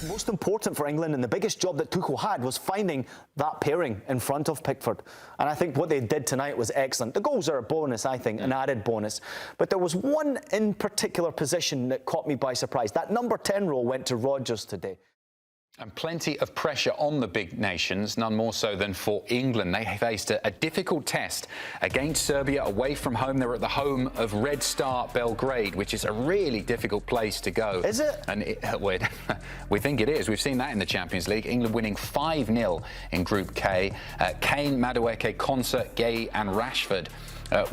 most important for England, and the biggest job that Tuchel had was finding that pairing in front of Pickford. And I think what they did tonight was excellent. The goals are a bonus, I think, an added bonus. But there was one in particular position that caught me by surprise. That number 10 role went to Rodgers today. And plenty of pressure on the big nations, none more so than for England. They faced a difficult test against Serbia away from home. They were at the home of Red Star Belgrade, which is a really difficult place to go. Is it? And we think it is. We've seen that in the Champions League. England winning 5-0 in Group K. Kane, Madueke, Konsa, Guehi and Rashford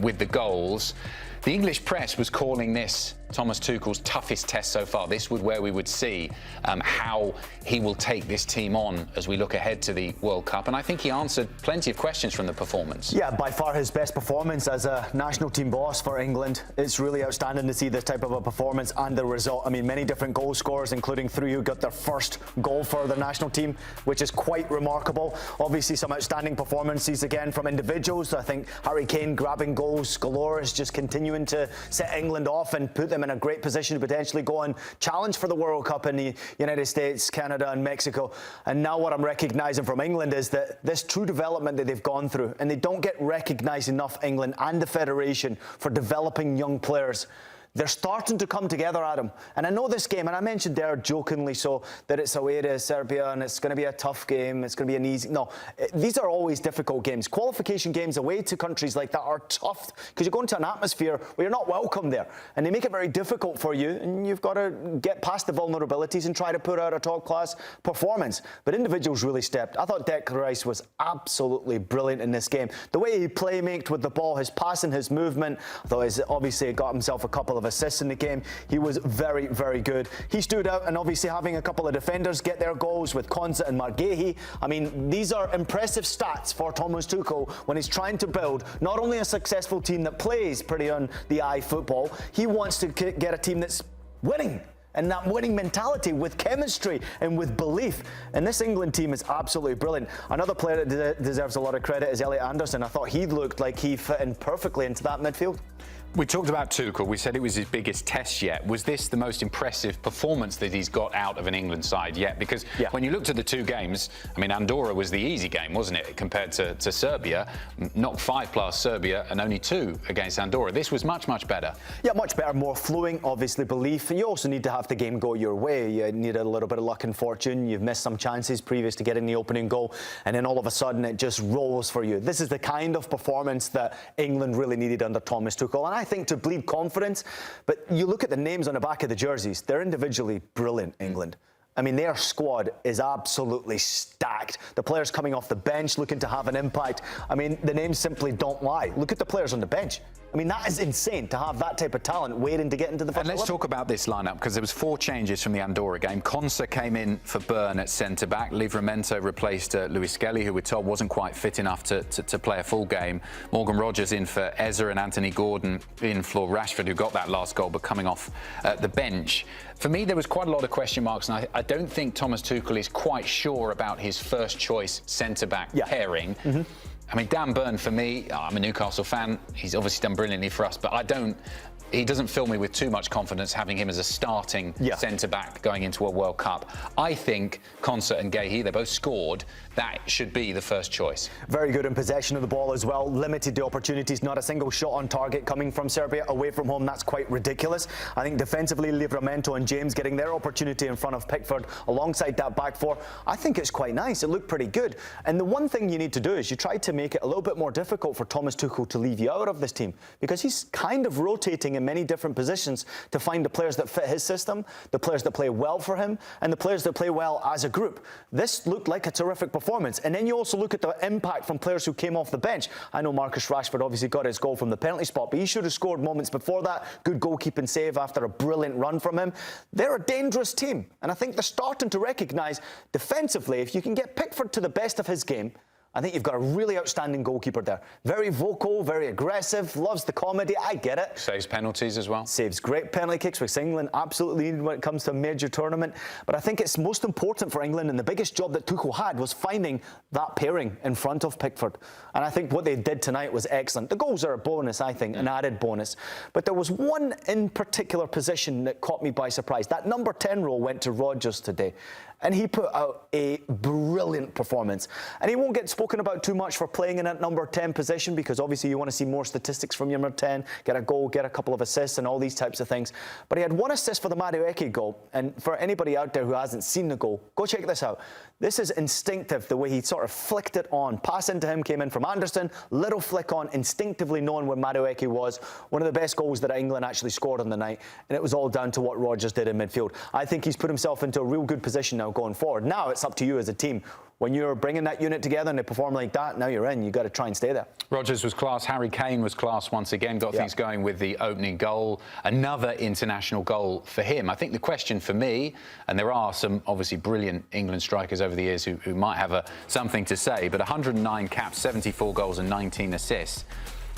with the goals. The English press was calling this Thomas Tuchel's toughest test so far. This was where we would see how he will take this team on as we look ahead to the World Cup. And I think he answered plenty of questions from the performance. Yeah, by far his best performance as a national team boss for England. It's really outstanding to see this type of a performance and the result. I mean, many different goal scorers, including 3 who got their first goal for the national team, which is quite remarkable. Obviously, some outstanding performances again from individuals. I think Harry Kane grabbing goals galore is just continuing to set England off and put them in a great position to potentially go and challenge for the World Cup in the United States, Canada and Mexico. And now what I'm recognising from England is that this true development that they've gone through, and they don't get recognised enough, England and the Federation, for developing young players. They're starting to come together, Adam. And I know this game, and I mentioned there jokingly so that it's away to Serbia and it's going to be a tough game, it's going to be an easy... No, these are always difficult games. Qualification games away to countries like that are tough because you go into an atmosphere where you're not welcome there. And they make it very difficult for you, and you've got to get past the vulnerabilities and try to put out a top-class performance. But individuals really stepped. I thought Declan Rice was absolutely brilliant in this game. The way he playmaked with the ball, his passing, his movement, I thought he's obviously got himself a couple of assists in the game. He was very, very good. He stood out, and obviously having a couple of defenders get their goals with Konsa and Marc Guehi. I mean, these are impressive stats for Thomas Tuchel when he's trying to build not only a successful team that plays pretty on the eye football, he wants to get a team that's winning. And that winning mentality with chemistry and with belief. And this England team is absolutely brilliant. Another player that deserves a lot of credit is Elliot Anderson. I thought he looked like he fit in perfectly into that midfield. We talked about Tuchel. We said it was his biggest test yet. Was this the most impressive performance that he's got out of an England side yet? Because when you looked at the 2 games, I mean, Andorra was the easy game, wasn't it, compared to Serbia? Knocked 5 past Serbia and only 2 against Andorra. This was much, much better. Yeah, much better, more flowing, obviously, belief. And you also need to have the game go your way. You need a little bit of luck and fortune. You've missed some chances previous to getting the opening goal, and then all of a sudden it just rolls for you. This is the kind of performance that England really needed under Thomas Tuchel. And I think to bleed confidence, but you look at the names on the back of the jerseys, they're individually brilliant, England. I mean, their squad is absolutely stacked. The players coming off the bench looking to have an impact. I mean, the names simply don't lie. Look at the players on the bench. I mean, that is insane to have that type of talent waiting to get into the first 11. And let's talk about this lineup, because there was 4 changes from the Andorra game. Konsa came in for Byrne at centre-back. Livramento replaced Luis Skelly, who we're told wasn't quite fit enough to play a full game. Morgan Rogers in for Ezra, and Anthony Gordon in for Rashford, who got that last goal, but coming off the bench. For me, there was quite a lot of question marks, and I don't think Thomas Tuchel is quite sure about his first-choice centre-back pairing. I mean, Dan Burn, for me, I'm a Newcastle fan. He's obviously done brilliantly for us, but he doesn't fill me with too much confidence having him as a starting centre-back going into a World Cup. I think Konsa and Guehi, they both scored. That should be the first choice. Very good in possession of the ball as well. Limited the opportunities, not a single shot on target coming from Serbia away from home. That's quite ridiculous. I think defensively, Livramento and James getting their opportunity in front of Pickford alongside that back 4. I think it's quite nice. It looked pretty good. And the one thing you need to do is you try to make it a little bit more difficult for Thomas Tuchel to leave you out of this team, because he's kind of rotating in many different positions to find the players that fit his system, the players that play well for him, and the players that play well as a group. This looked like a terrific performance. And then you also look at the impact from players who came off the bench. I know Marcus Rashford obviously got his goal from the penalty spot, but he should have scored moments before that. Good goalkeeping save after a brilliant run from him. They're a dangerous team, and I think they're starting to recognise defensively, if you can get Pickford to the best of his game, I think you've got a really outstanding goalkeeper there. Very vocal, very aggressive, loves the comedy. I get it. Saves penalties as well. Saves great penalty kicks, which England absolutely need when it comes to a major tournament. But I think it's most important for England, and the biggest job that Tuchel had was finding that pairing in front of Pickford. And I think what they did tonight was excellent. The goals are a bonus, I think, an added bonus. But there was one in particular position that caught me by surprise. That number 10 role went to Rodgers today. And he put out a brilliant performance. And he won't get spoken about too much for playing in that number 10 position, because obviously you want to see more statistics from your number 10, get a goal, get a couple of assists and all these types of things. But he had one assist for the Madueke goal. And for anybody out there who hasn't seen the goal, go check this out. This is instinctive, the way he sort of flicked it on. Pass into him, came in from Anderson, little flick on, instinctively knowing where Madueke was. One of the best goals that England actually scored on the night. And it was all down to what Rodgers did in midfield. I think he's put himself into a real good position now going forward. Now it's up to you as a team. When you're bringing that unit together and they perform like that, now you're in. You've got to try and stay there. Rodgers was class. Harry Kane was class once again. Got things going with the opening goal. Another international goal for him. I think the question for me, and there are some obviously brilliant England strikers over the years who might have something to say, but 109 caps, 74 goals and 19 assists.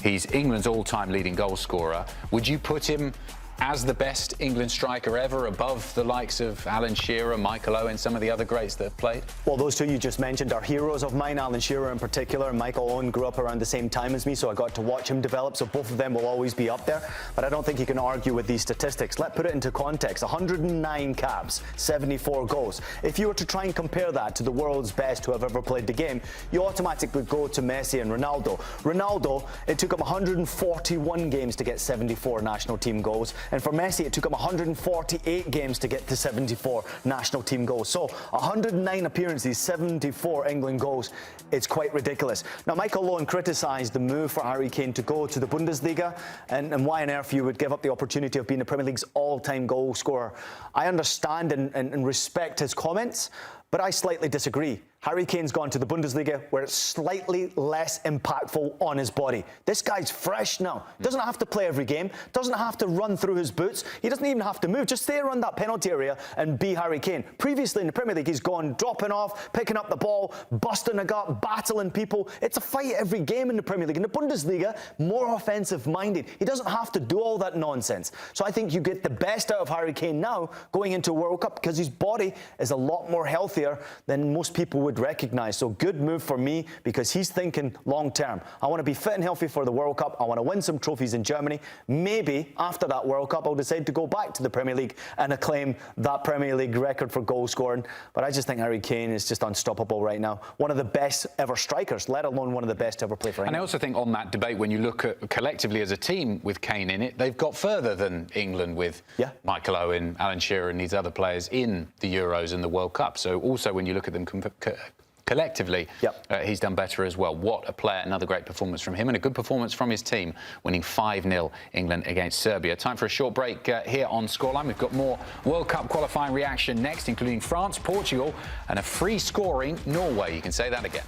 He's England's all-time leading goal scorer. Would you put him as the best England striker ever, above the likes of Alan Shearer, Michael Owen, some of the other greats that have played? Well, those two you just mentioned are heroes of mine. Alan Shearer in particular, and Michael Owen grew up around the same time as me, so I got to watch him develop, so both of them will always be up there. But I don't think you can argue with these statistics. Let's put it into context. 109 caps, 74 goals. If you were to try and compare that to the world's best who have ever played the game, you automatically go to Messi and Ronaldo. Ronaldo, it took him 141 games to get 74 national team goals. And for Messi, it took him 148 games to get to 74 national team goals. So 109 appearances, 74 England goals. It's quite ridiculous. Now, Michael Owen criticised the move for Harry Kane to go to the Bundesliga and why on earth you would give up the opportunity of being the Premier League's all-time goal scorer. I understand and respect his comments, but I slightly disagree. Harry Kane's gone to the Bundesliga where it's slightly less impactful on his body. This guy's fresh now. Doesn't have to play every game. Doesn't have to run through his boots. He doesn't even have to move. Just stay around that penalty area and be Harry Kane. Previously in the Premier League, he's gone dropping off, picking up the ball, busting a gut, battling people. It's a fight every game in the Premier League. In the Bundesliga, more offensive-minded. He doesn't have to do all that nonsense. So I think you get the best out of Harry Kane now going into a World Cup, because his body is a lot more healthier than most people would recognise. So good move for me, because he's thinking long term. I want to be fit and healthy for the World Cup. I want to win some trophies in Germany. Maybe after that World Cup I'll decide to go back to the Premier League and acclaim that Premier League record for goal scoring. But I just think Harry Kane is just unstoppable right now. One of the best ever strikers, let alone one of the best to ever play for England. And I also think on that debate, when you look at collectively as a team with Kane in it, they've got further than England with Michael Owen, Alan Shearer and these other players in the Euros and the World Cup. So also when you look at them collectively, he's done better as well. What a player. Another great performance from him and a good performance from his team, winning 5-0 England against Serbia. Time for a short break here on Scoreline. We've got more World Cup qualifying reaction next, including France, Portugal and a free-scoring Norway. You can say that again.